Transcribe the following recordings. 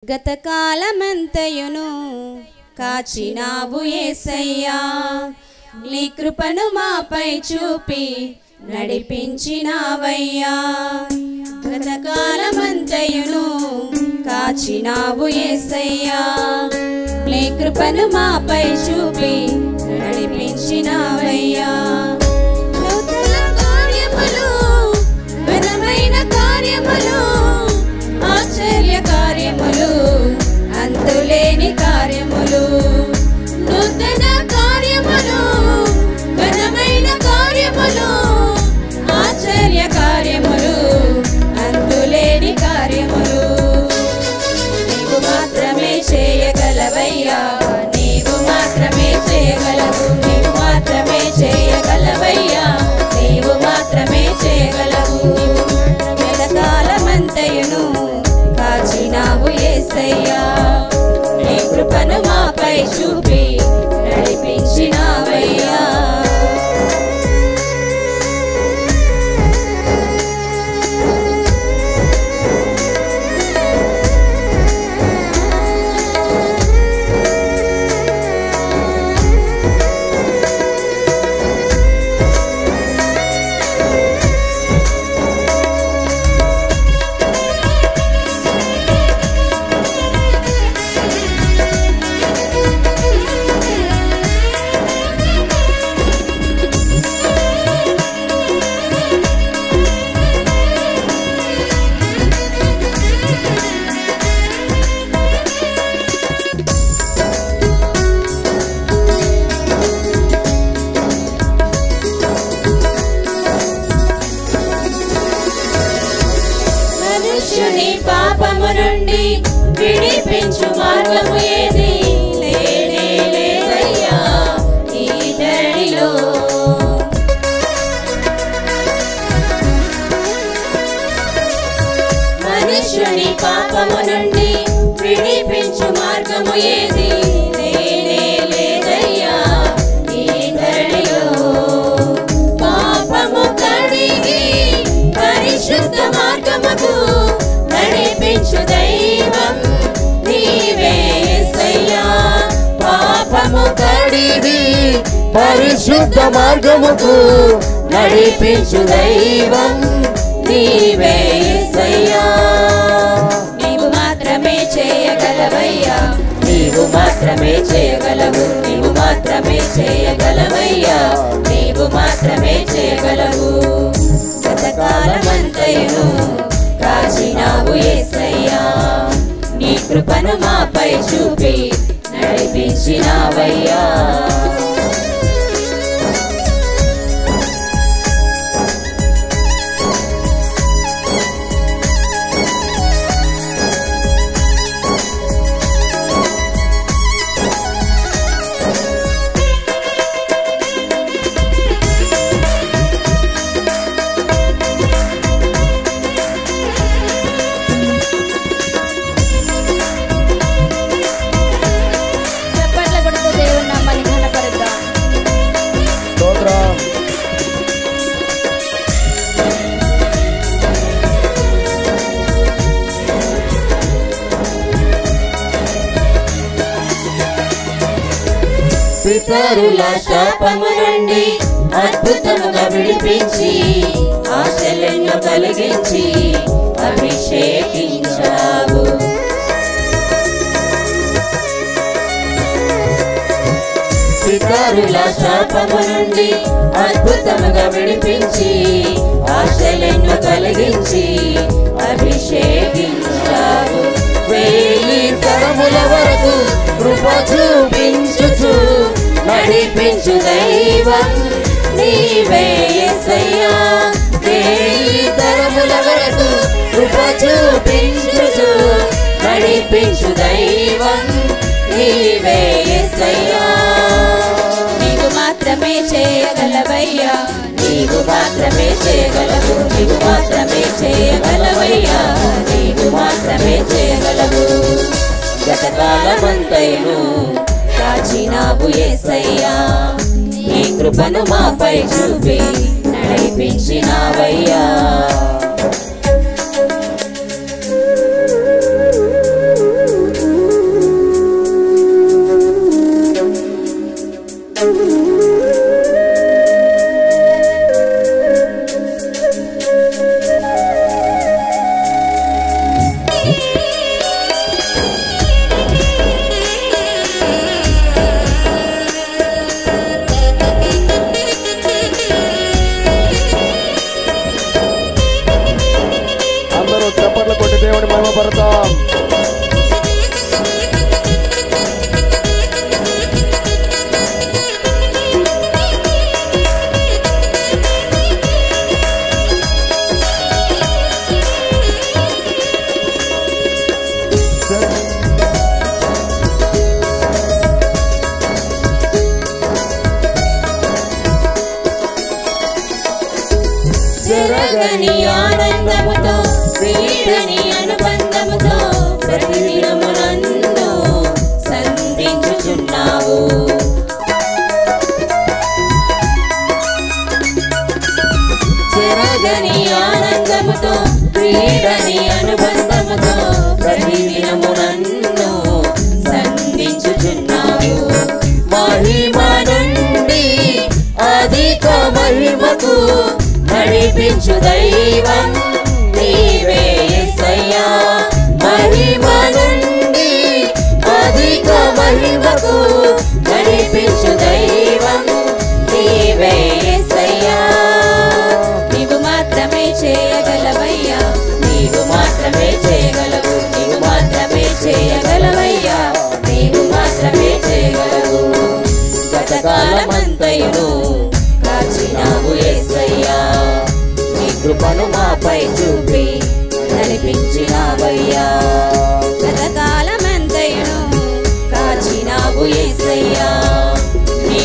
గతకాలమంతయును కాచినావు యేసయ్యా, నీ కృపను మాపై చూపి నడిపించినావయ్యా. గతకాలమంతయును కాచినావు యేసయ్యా, నీ కృపను మాపై చూపి నడిపించినావయ్యా. నూతన కార్యములు, ఘనమైన కార్యములు, ఆశ్చర్య కార్యములు, అంతులేని కార్యములు, నూతన కార్యములు, ఘనమైన కార్యములు, ఆశ్చర్య కార్యములు, అంతులేని కార్యములు నీవు మాత్రమే చేయగలవయ్యా, నీవు మాత్రమే చేయగలవు, నీవు మాత్రమే చేయగలవయ్యా, నీవు మాత్రమే చేయగలవు. గతకాలమంతయును కాచినావు యేసయ్యా, నీ కృపను మాపై చూపి నడిపించినావయ్యా. మనుష్యుని పాపము నుండి విడిపించు మార్గము ఏది లేనే లేదయ్యా ఈ ధరణిలో. మనుష్యుని పాపము నుండి విడిపించు మార్గము ఏది లేనే లేదయ్యా ఈ ధరణిలో. పాపము కడిగి పరిశుద్ధ మార్గముకు నడిపించు దైవం నీవే యేసయ్యా. పాపము కడిగి పరిశుద్ధ మార్గముకు నడిపించు దైవం నీవే యేసయ్యా. నీవు మాత్రమే చేయగలవయ్యా, నీవు మాత్రమే చేయగలవు, నీవు మాత్రమే చేయగలవయ్యా, నీవు మాత్రమే చేయగలవు. గతకాలమంతయును కాచినావు యేసయ్యా, నీ కృపను మాపై చూపి నడిపించినావయ్యా. పితరుల శాపము నుండి అద్భుతముగా విడిపించి ఆశలను కలిగించి అభిషేకించావు. పితరుల శాపము నుండి అద్భుతముగా విడిపించి ఆశలను కలిగించి అభిషేకించావు. 1000 తరముల వరకు కృప చూపించుచు నడిపించు దైవం నీవే యేసయ్యా. 1000 తరముల వరకు కృప చూపించుచు నడిపించు దైవం నీవే యేసయ్యా. నీవు మాత్రమే చేయగలవయ్యా, నీవు మాత్రమే చేయగలవు, నీవు మాత్రమే చేయగలవయ్యా, నీవు మాత్రమే చేయగలవు. గతకాలమంతయును కాచినావు యేసయ్యా, నీ కృపను మాపై చూపి నడిపించినావయ్యా.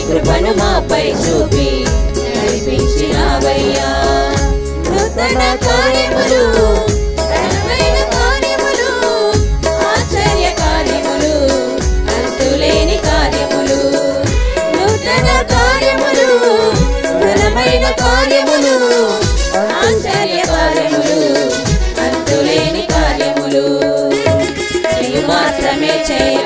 కృపను మాపై చూపి నడిపించినావయ్యా. నూతన కార్యములు, ఘనమైన కార్యములు, ఆశ్చర్య కార్యములు, అంతులేని కార్యములు. నూతన కార్యములు, ఘనమైన కార్యములు, ఆశ్చర్య కార్యములు, అంతులేని కార్యములు. నీవు మాత్రమే చేయ